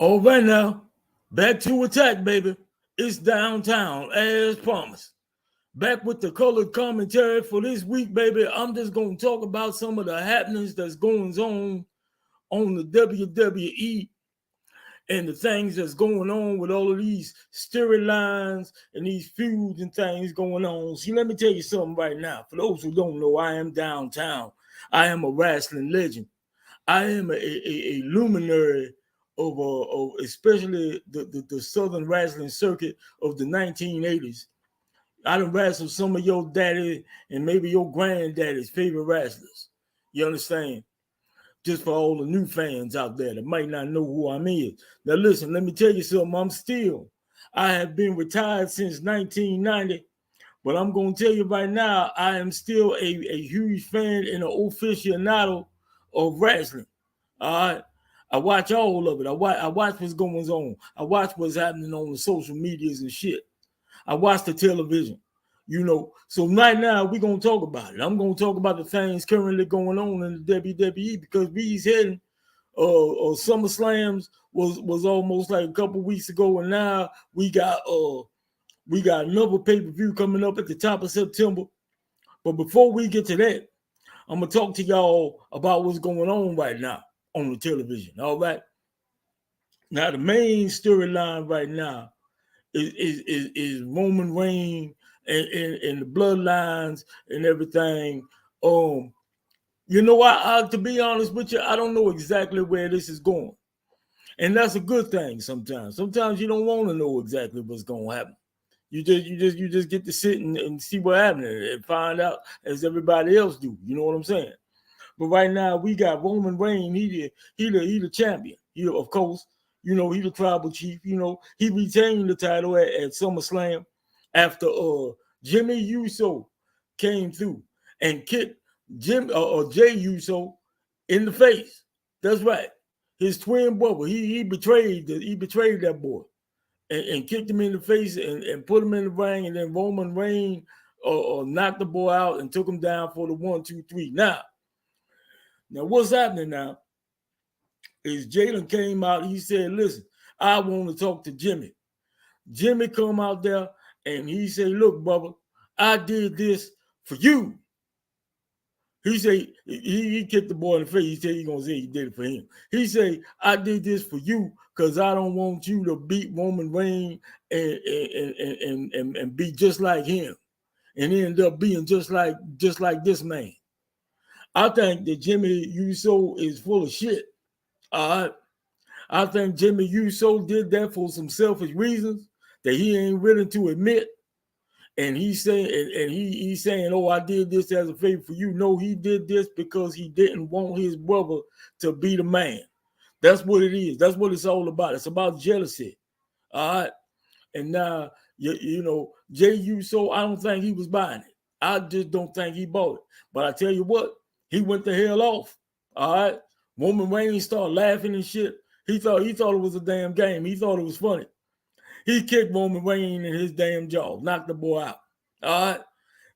All right now, back to attack, baby. It's downtown as promised. Back with the colored commentary for this week, baby. I'm just gonna talk about some of the happenings that's going on the WWE and the things that's going on with all of these storylines and these feuds and things going on. See, let me tell you something right now. For those who don't know, I am downtown. I am a wrestling legend. I am a luminary of especially the Southern wrestling circuit of the 1980s. I done wrestled some of your daddy and maybe your granddaddy's favorite wrestlers. You understand? Just for all the new fans out there that might not know who I'm is. Now listen, let me tell you something. I have been retired since 1990, but I'm going to tell you right now, I am still a huge fan and an aficionado of wrestling. All right. I watch all of it. I watch what's going on. I watch what's happening on the social medias and shit. I watch the television. So right now we're gonna talk about it. I'm gonna talk about the things currently going on in the WWE because we's heading Summer Slams was almost like a couple weeks ago, and now we got another pay-per-view coming up at the top of September. But before we get to that, I'm gonna talk to y'all about what's going on right now on the television. All right. Now the main storyline right now is Roman Reigns and the bloodlines and everything. To be honest with you, I don't know exactly where this is going, and that's a good thing. Sometimes you don't want to know exactly what's going to happen. You just get to sit and see what happens and find out as everybody else do. You know what I'm saying? But right now we got Roman Reigns. He the champion. Of course, he the tribal chief. He retained the title at SummerSlam after Jimmy Uso came through and kicked Jay Uso in the face. That's right. His twin brother. He betrayed that boy and kicked him in the face and put him in the ring, and then Roman Reigns knocked the boy out and took him down for the 1, 2, 3. Now, what's happening now is Jalen came out. He said, listen, I want to talk to Jimmy. Jimmy come out there and he said, look, brother, I did this for you. He said, he kicked the boy in the face. He said he's going to say he did it for him. He said, I did this for you because I don't want you to beat Roman Reigns and be just like him and end up being just like this man. I think that Jimmy Uso is full of shit. All right. I think Jimmy Uso did that for some selfish reasons that he ain't willing to admit. And he's saying, oh, I did this as a favor for you. No, he did this because he didn't want his brother to be the man. That's what it is. That's what it's all about. It's about jealousy. All right. And now, Jay Uso, I don't think he was buying it. I just don't think he bought it. But I tell you what, he went the hell off. All right. Roman Reigns started laughing and shit. He thought it was a damn game. He thought it was funny. He kicked Roman Reigns in his damn jaw, knocked the boy out. All right.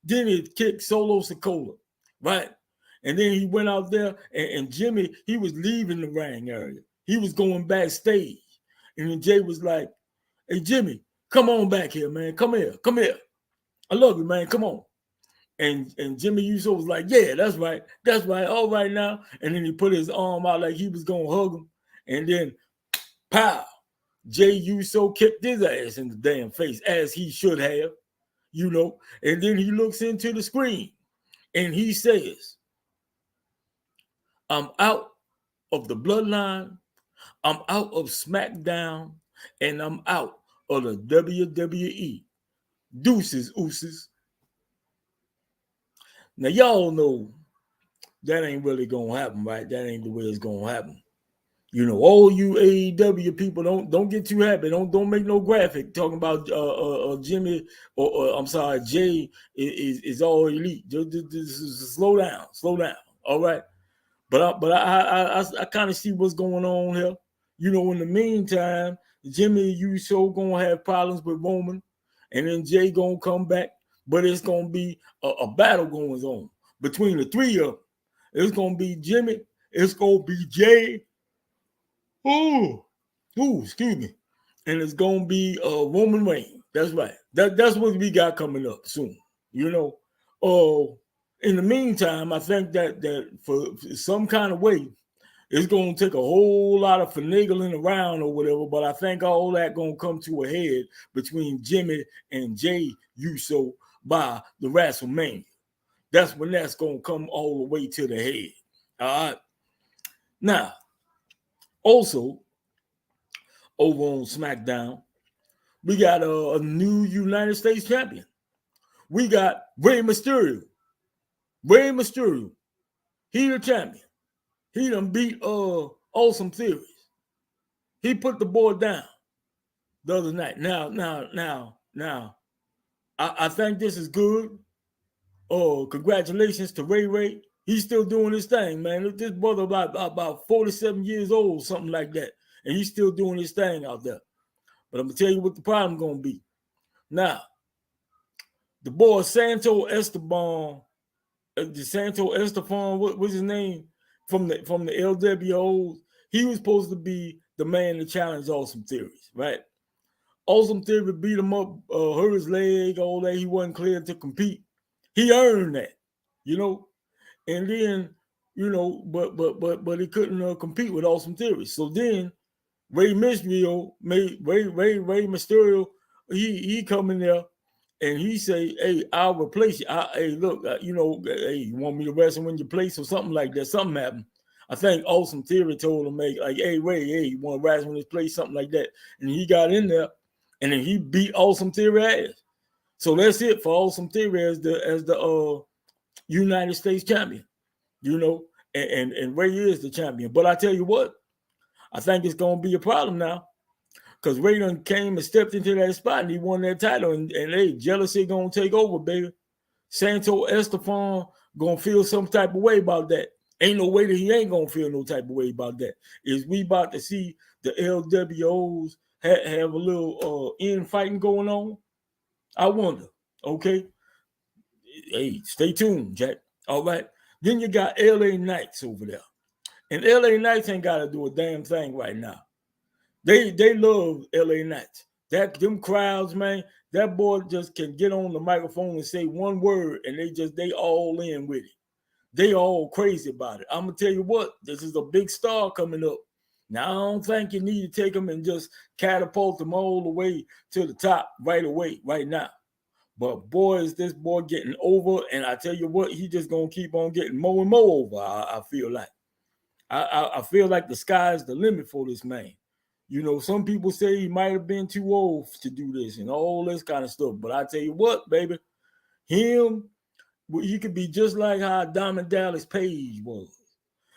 Then he kicked Solo Sikoa, right? And then he went out there and Jimmy, he was leaving the ring area. He was going backstage. And then Jay was like, hey, Jimmy, come on back here, man. Come here. I love you, man. Come on. And Jimmy Uso was like, yeah, that's right. All right now. And then he put his arm out like he was going to hug him. And then, pow, Jay Uso kicked his ass in the damn face, as he should have, And then he looks into the screen and he says, I'm out of the bloodline. I'm out of SmackDown. And I'm out of the WWE. Deuces, ooses. Now, y'all know that ain't really going to happen, right? That ain't the way it's going to happen. All you AEW people don't get too happy. Don't make no graphic talking about Jimmy or I'm sorry, Jay is all elite. Just slow down. All right. But I kind of see what's going on here. In the meantime, Jimmy Uso gonna have problems with Roman, and then Jay gonna come back. But it's gonna be a battle going on between the three of them. It's gonna be Jimmy. It's gonna be Jay. Ooh, Excuse me. And it's gonna be Roman Reigns. That's right. That's what we got coming up soon. You know. In the meantime, I think that for some kind of way, it's gonna take a whole lot of finagling around or whatever. But I think all that gonna come to a head between Jimmy and Jay Uso by the WrestleMania. That's when that's gonna come all the way to the head. All right. Now, also over on SmackDown, we got a new United States champion. We got Rey Mysterio. Rey Mysterio. He the champion. He done beat Awesome Theories. He put the boy down the other night. Now, I think this is good. Congratulations to Ray. He's still doing his thing, man. This brother about 47 years old, something like that. And he's still doing his thing out there. But I'm going to tell you what the problem going to be. Now, the boy Santo Esteban, what was his name? From the LWOs, he was supposed to be the man to challenge Awesome Theories, right? Awesome Theory beat him up, hurt his leg, all that. He wasn't clear to compete. He earned that, you know. And then, you know, but he couldn't compete with Awesome Theory. So then Rey Mysterio, he come in there and he say, "Hey, I'll replace you. Hey, look, hey, you want me to wrestle in your place or something like that?" Something happened. I think Awesome Theory told him, like, "Hey, Ray, you want to wrestle in his place?" Something like that. And he got in there, and then he beat Awesome Theory ass. So that's it for Awesome Theory as the United States champion. You know, and Ray is the champion. But I tell you what, I think it's gonna be a problem now. Because Ray done came and stepped into that spot and he won that title. And hey, jealousy gonna take over, baby. Santo Estefan gonna feel some type of way about that. Ain't no way that he ain't gonna feel no type of way about that. Is we about to see the LWOs have a little infighting going on? I wonder. Okay. Hey, stay tuned, Jack. All right. Then you got LA Knights over there. And LA Knights ain't got to do a damn thing right now. They love LA Knights. Them crowds, man, that boy just can get on the microphone and say one word and they all in with it. They all crazy about it. I'm gonna tell you what, this is a big star coming up. Now I don't think you need to take them and just catapult them all the way to the top right away, right now. But boy, is this boy getting over, and I tell you what, he just gonna keep on getting more and more over. I feel like. I feel like the sky's the limit for this man. You know, some people say he might have been too old to do this and all this kind of stuff. But I tell you what, baby, he could be just like how Diamond Dallas Page was.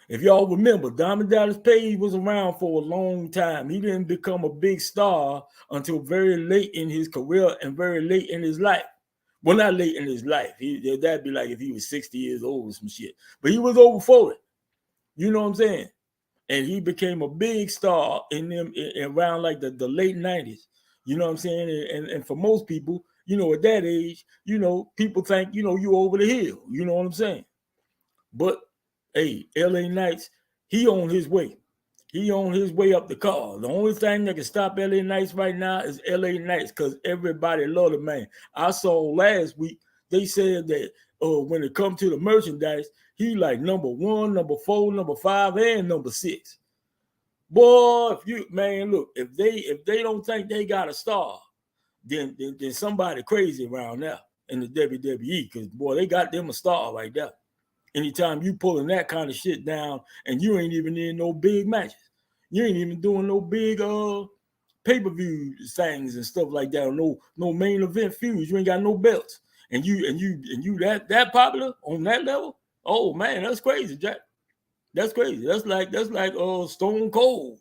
If y'all remember, Diamond Dallas Page was around for a long time. He didn't become a big star until very late in his career and very late in his life. Well, not late in his life. That'd be like if he was 60 years old or some shit. But he was over 40. You know what I'm saying? And he became a big star in them around like the late 90s. You know what I'm saying? And for most people, you know, at that age, you know, people think, you know, you over the hill. You know what I'm saying? But hey, LA Knights, he on his way. He on his way up the car. The only thing that can stop LA Knights right now is LA Knights because everybody love the man. I saw last week, they said that when it comes to the merchandise, he like number 1, number 4, number 5, and number 6. Boy, if they don't think they got a star, then somebody crazy around now in the WWE because boy, they got them a star right there. Anytime you pulling that kind of shit down and you ain't even in no big matches, you ain't even doing no big pay-per-view things and stuff like that, or no main event feuds. You ain't got no belts, and you that popular on that level. Oh man, that's crazy, Jack. That's crazy. That's like Stone Cold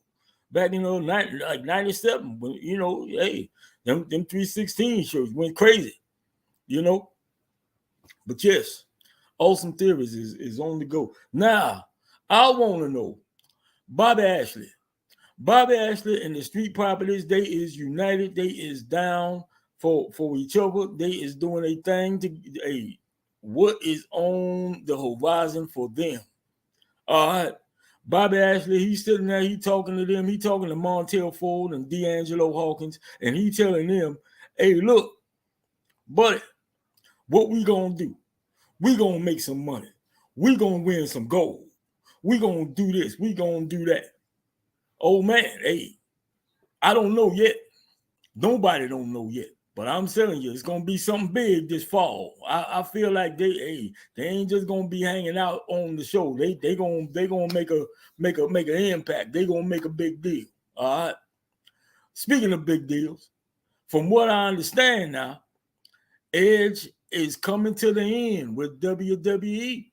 back in like 97 when hey them 316 shows went crazy, you know. But yes, Awesome Theories is on the go. Now, I want to know, Bobby Ashley and the Street Properties, they is united. They is down for each other. They is doing a thing what is on the horizon for them. All right. Bobby Ashley, he's sitting there, he talking to them, he talking to Montel Ford and D'Angelo Hawkins, and he telling them, hey, look, buddy, what we gonna do? We gonna make some money. We gonna win some gold. We gonna do this. We gonna do that. Oh man, hey, I don't know yet. Nobody don't know yet. But I'm telling you, it's gonna be something big this fall. I feel like they ain't just gonna be hanging out on the show. They gonna make an impact. They gonna make a big deal. All right. Speaking of big deals, from what I understand now, Edge is coming to the end with WWE.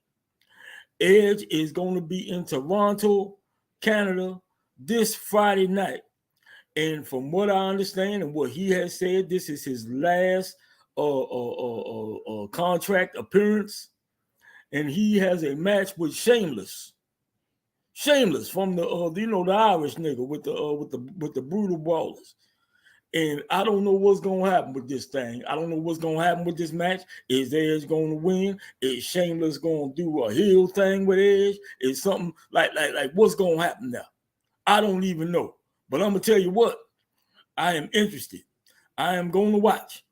Edge is going to be in Toronto, Canada this Friday night. And from what I understand and what he has said, this is his last contract appearance. And he has a match with Shameless. Shameless from the the Irish nigga with the brutal brawlers. And I don't know what's gonna happen with this thing. I don't know what's gonna happen with this match. Is Edge gonna win? Is Shameless gonna do a heel thing with Edge? Is something like what's gonna happen now? I don't even know. But I'm gonna tell you what, I am interested. I am gonna watch.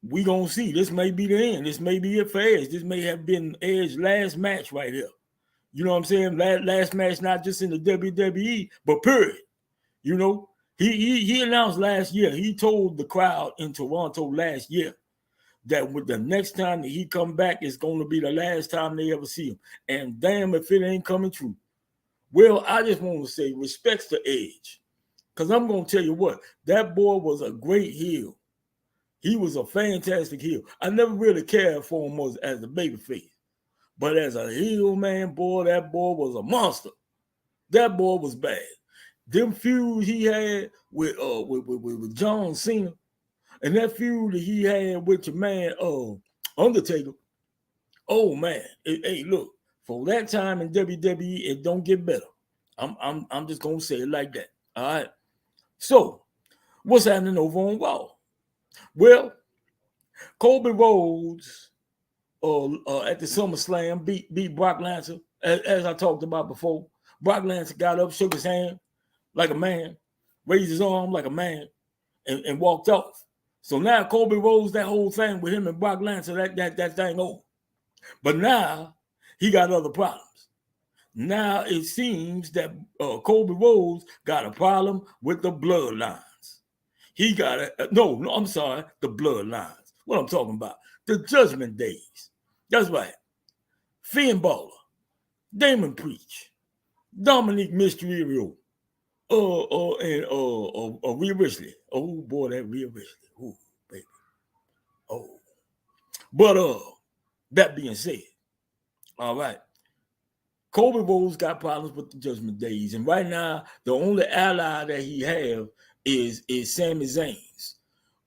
We gonna see. This may be the end. This may be it for Edge. This may have been Edge's last match right here. You know what I'm saying? Last match, not just in the WWE, but period. You know, he announced last year. He told the crowd in Toronto last year that with the next time that he come back, it's going to be the last time they ever see him. And damn if it ain't coming true. Well, I just want to say respects to Edge. Because I'm going to tell you what, that boy was a great heel. He was a fantastic heel. I never really cared for him as a babyface. But as a heel, man, boy, that boy was a monster. That boy was bad. Them feuds he had with John Cena, and that feud that he had with your man Undertaker. Oh man, hey, look, for that time in WWE, it don't get better. I'm just gonna say it like that. All right. So, what's happening over on Raw? Well, Cody Rhodes at the SummerSlam beat Brock Lesnar, as I talked about before. Brock Lesnar got up, shook his hand like a man, raised his arm like a man, and walked off. So now Cody Rhodes, that whole thing with him and Brock Lesnar, that thing over. But now he got other problems. Now it seems that Cody Rhodes got a problem with the bloodlines. He got the bloodlines. What I'm talking about, the Judgment Days. That's right. Finn Balor, Damon Priest, Dominic Mysterio, and Rhea Ripley. Oh boy, that Rhea Ripley. Oh baby. Oh. But that being said, all right. Cody Rhodes got problems with the Judgment Days, and right now the only ally that he have is Sami Zayn.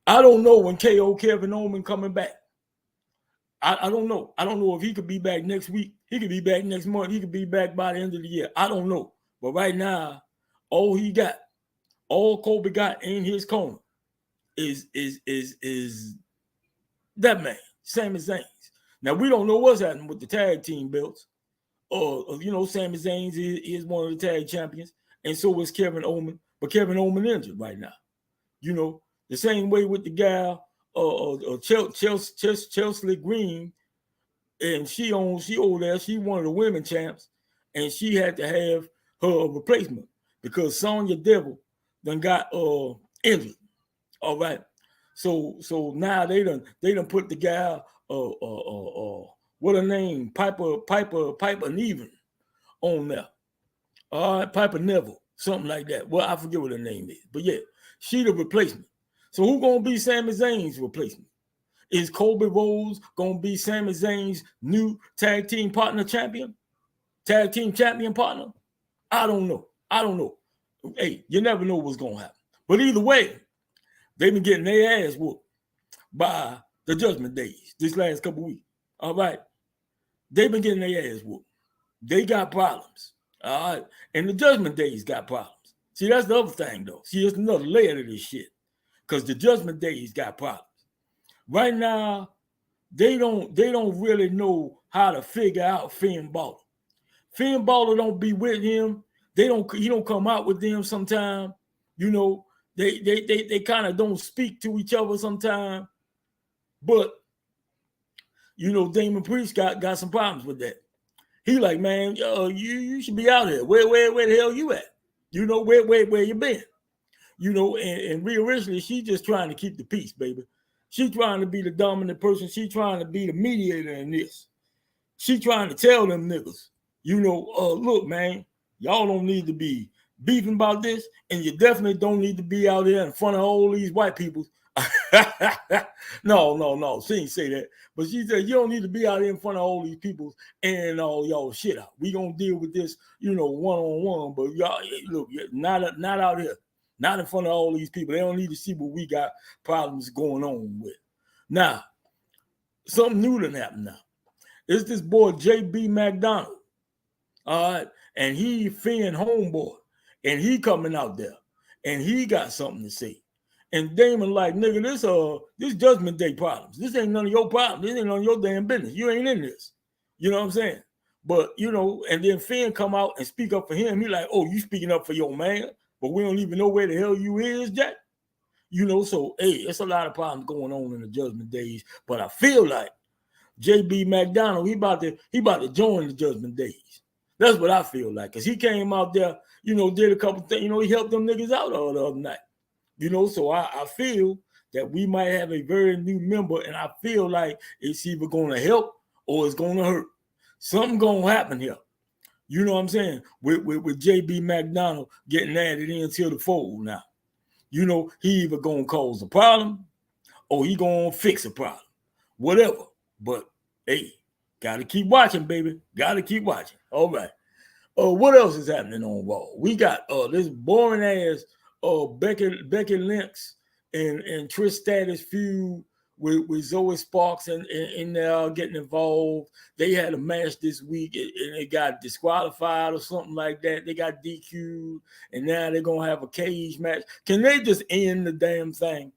I don't know when KO Kevin Owens coming back. I don't know. I don't know if he could be back next week. He could be back next month. He could be back by the end of the year. I don't know. But right now, all Kobe got in his corner is that man, Sami Zayn. Now we don't know what's happening with the tag team belts. Sami Zayn is one of the tag champions, and so is Kevin Owens. But Kevin Owens injured right now. You know, the same way with the gal, Chelsea Green, and she over there. She one of the women champs, and she had to have her replacement because Sonya Deville done got injured. All right, so now they done put the gal what her name, Piper Nevin on there. All right, Piper Neville, something like that. Well, I forget what her name is, but yeah, she the replacement. So who gonna be Sami Zayn's replacement? Is Cody Rhodes gonna be Sami Zayn's new tag team partner champion? Tag team champion partner? I don't know. Hey, you never know what's gonna happen. But either way, they've been getting their ass whooped by the Judgment Days this last couple weeks. All right. They've been getting their ass whooped. They got problems. All right. And the Judgment Days got problems. See, that's the other thing, though. See, there's another layer to this shit. Because the Judgment Days got problems. Right now, they don't really know how to figure out Finn Balor. Finn Balor don't be with him. He don't come out with them sometime. You know, they kind of don't speak to each other sometime. But you know, Damon Priest got some problems with that. He like, man, you should be out here. Where the hell you at? You know, where you been? You know, and Rhea Ripley, she just trying to keep the peace, baby. She trying to be the dominant person. She trying to be the mediator in this. She trying to tell them niggas, you know, look, man, y'all don't need to be beefing about this, and you definitely don't need to be out there in front of all these white people. No, she didn't say that. But she said, you don't need to be out there in front of all these people and all y'all shit out. We gonna deal with this, you know, one-on-one, but y'all, look, not out here. Not in front of all these people. They don't need to see what we got problems going on with. Now, something new done happened now. It's this boy, J.B. McDonald. All right. And he Finn homeboy. And he coming out there. And he got something to say. And Damon like, nigga, this Judgment Day problems. This ain't none of your problems. This ain't none of your damn business. You ain't in this. You know what I'm saying? But, you know, and then Finn come out and speak up for him. He like, oh, you speaking up for your man? But we don't even know where the hell you is, Jack. You know, so, hey, it's a lot of problems going on in the Judgment Days. But I feel like J.B. McDonald, he about to join the Judgment Days. That's what I feel like. Because he came out there, you know, did a couple things. You know, he helped them niggas out the other night. You know, so I feel that we might have a very new member. And I feel like it's either going to help or it's going to hurt. Something going to happen here. You know what I'm saying? With J.B. McDonald getting added into the fold now. You know, he either going to cause a problem or he going to fix a problem. Whatever. But, hey, got to keep watching, baby. Got to keep watching. All right. What else is happening on Raw? We got this boring-ass Becky Lynch and Trish Stratus feud with Zoe Sparks and they're getting involved. They had a match this week and they got disqualified or something like that. They got DQ'd and now they're going to have a cage match. Can they just end the damn thing?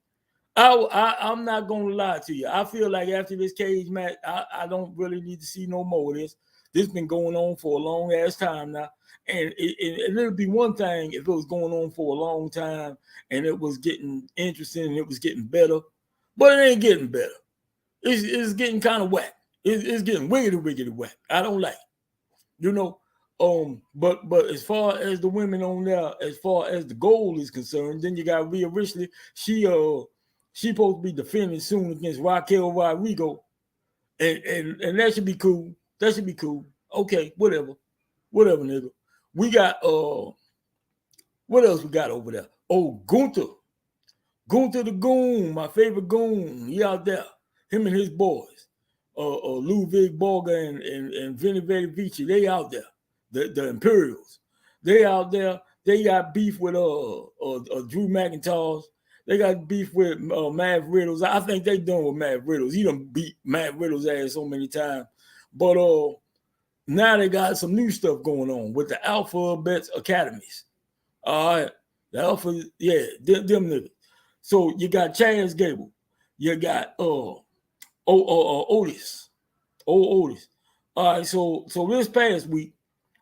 I'm not going to lie to you. I feel like after this cage match, I don't really need to see no more of this. This has been going on for a long ass time now. And it'll be one thing if it was going on for a long time and it was getting interesting and it was getting better. But it ain't getting better. It's getting kind of whack. It's getting wiggity whack. I don't like it. You know, but as far as the women on there, as far as the goal is concerned, then you got Rhea Ripley. She supposed to be defending soon against Raquel Rodrigo. And that should be cool. That should be cool. Okay, whatever, nigga. We got what else we got over there? Oh, Gunther the Goon, my favorite Goon. He out there. Him and his boys. Ludwig Borger and Vinny Vici. They out there. The Imperials. They out there. They got beef with Drew McIntyre. They got beef with Matt Riddles. I think they done with Matt Riddles. He done beat Matt Riddles' ass so many times. But now they got some new stuff going on with the Alphabet Academies. All right. The Alpha, yeah, them niggas. So you got Chaz Gable. You got Otis. Otis. All right, so this past week,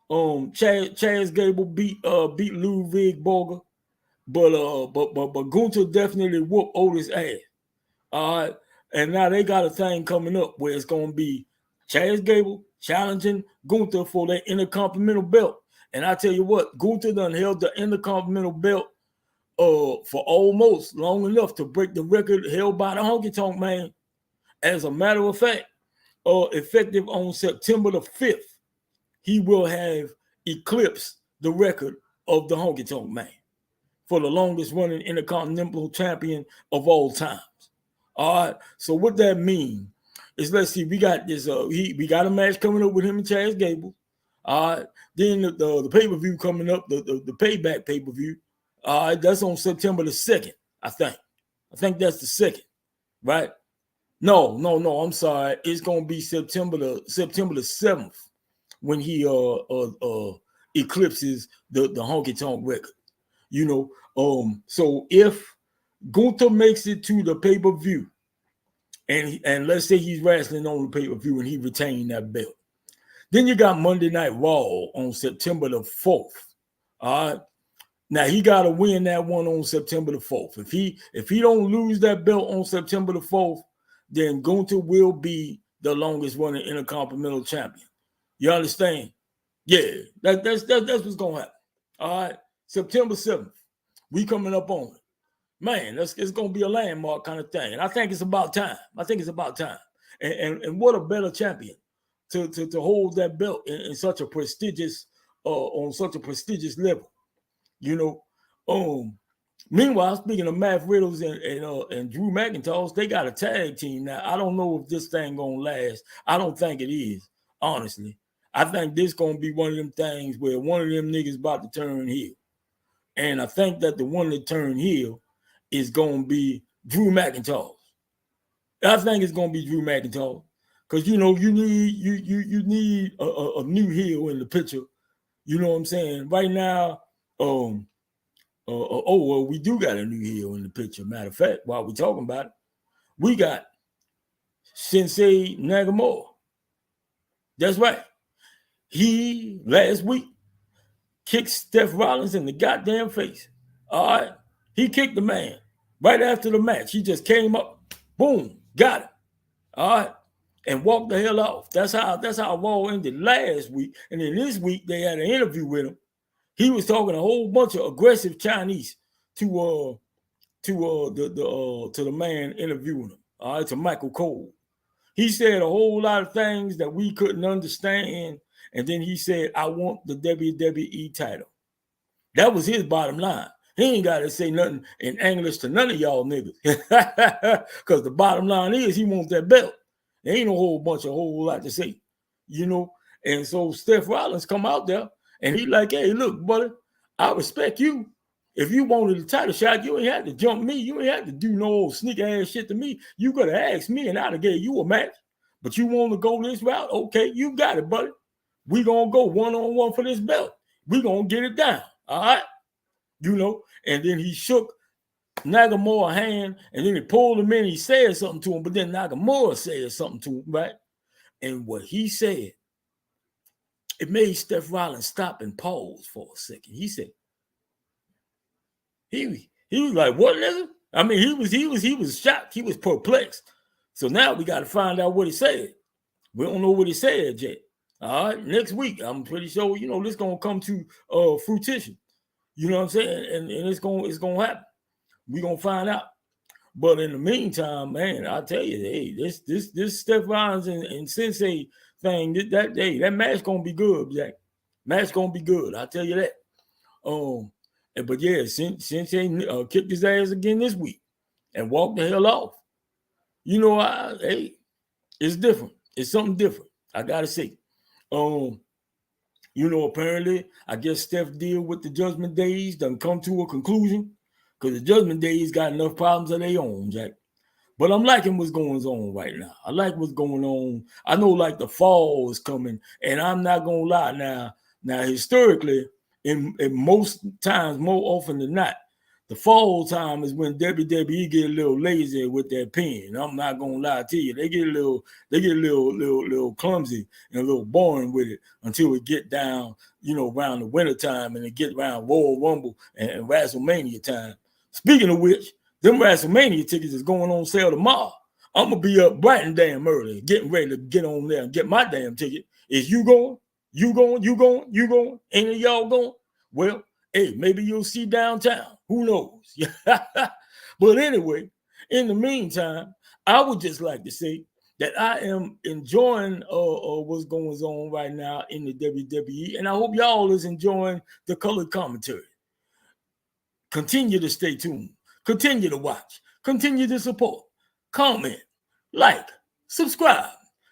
Chaz Gable beat Ludwig Borger, but Gunther definitely whooped Otis' ass. All right, and now they got a thing coming up where it's gonna be Chaz Gable challenging Gunther for the Intercontinental belt. And I tell you what, Gunther done held the Intercontinental belt for almost long enough to break the record held by the Honky Tonk Man. As a matter of fact, effective on September the 5th, he will have eclipsed the record of the Honky Tonk Man for the longest running Intercontinental champion of all times. All right. So what that means is, let's see, we got this. We got a match coming up with him and Chaz Gable. All right. Then the pay-per-view coming up, the payback pay-per-view. All right, that's on September the 2nd, I think. I think that's the 2nd, right? No, I'm sorry. It's gonna be September the 7th when he eclipses the Honky Tonk record. You know, so if Gunther makes it to the pay-per-view, and let's say he's wrestling on the pay-per-view and he retained that belt, Then you got Monday Night Raw on September the 4th. All right. Now he got to win that one on September the 4th. If he don't lose that belt on September the 4th, then Gunther will be the longest running Intercontinental Champion. You understand? Yeah, that's what's gonna happen. All right, September 7th, we coming up on it. Man, it's gonna be a landmark kind of thing. And I think it's about time. And what a better champion to hold that belt in such a prestigious on such a prestigious level. You know, meanwhile, speaking of Matt Riddles and Drew McIntyre, they got a tag team now. I don't know if this thing gonna last. I don't think it is, honestly. I think this gonna be one of them things where one of them niggas about to turn heel. And I think that the one that turned heel is gonna be Drew McIntyre. I think it's gonna be Drew McIntyre. Because you need a new heel in the picture. You know what I'm saying? Right now, we do got a new heel in the picture. Matter of fact, while we're talking about it, we got Sensei Nagamura. That's right. He last week kicked Seth Rollins in the goddamn face. All right. He kicked the man right after the match. He just came up, boom, got it. All right. And walked the hell off. That's how Raw ended last week. And then this week they had an interview with him. He was talking a whole bunch of aggressive Chinese to the man interviewing him. All right, to Michael Cole. He said a whole lot of things that we couldn't understand. And then he said, I want the WWE title. That was his bottom line. He ain't got to say nothing in English to none of y'all niggas. Because the bottom line is he wants that belt. There ain't no whole lot to say. And so Seth Rollins come out there and he like, hey, look, buddy, I respect you. If you wanted a title shot, you ain't had to jump me. You ain't had to do no old sneak ass shit to me. You could have asked me and I'd have gave you a match. But you want to go this route? Okay, you got it, buddy. We gonna go one-on-one for this belt. We gonna get it down. All right. And then he shook Nagamura's hand and then he pulled him in. He said something to him, but then Nagamura said something to him, right? And what he said, it made Seth Rollins stop and pause for a second. He said, he was like, what, nigga? I mean, he was shocked. He was perplexed. So now we got to find out what he said. We don't know what he said yet. All right, next week, I'm pretty sure, this gonna come to fruition. You know what I'm saying? And it's gonna happen. We're gonna find out. But in the meantime, man, I tell you, hey, this Seth Rollins and Sensei thing, that match gonna be good, Jack. Match gonna be good. I tell you that. But yeah, Sensei kicked his ass again this week and walked the hell off. It's different. It's something different. I gotta say. Apparently, I guess Steph deal with the Judgment Days done come to a conclusion because the Judgment Days got enough problems of their own, Jack. But I'm liking what's going on right now. I like what's going on. I know like the fall is coming, and I'm not gonna lie now historically, in most times, more often than not, the fall time is when WWE get a little lazy with their pen. I'm not gonna lie to you. They get a little clumsy and a little boring with it until we get down, around the winter time and it get around Royal Rumble and WrestleMania time. Speaking of which, them WrestleMania tickets is going on sale tomorrow. I'm gonna be up bright and damn early, getting ready to get on there and get my damn ticket. Is you going? You going? You going? You going? Any of y'all going? Well, hey, maybe you'll see downtown. Who knows? But anyway, in the meantime, I would just like to say that I am enjoying what's going on right now in the WWE, and I hope y'all is enjoying the colored commentary. Continue to stay tuned. Continue to watch. Continue to support. Comment. Like. Subscribe.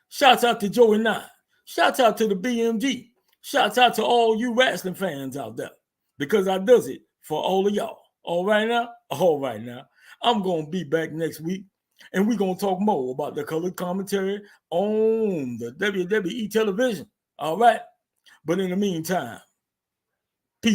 Shouts out to Joey 9. Shouts out to the BMG. Shouts out to all you wrestling fans out there. Because I does it for all of y'all. All right now? All right now. I'm going to be back next week. And we're going to talk more about the colored commentary on the WWE television. All right? But in the meantime,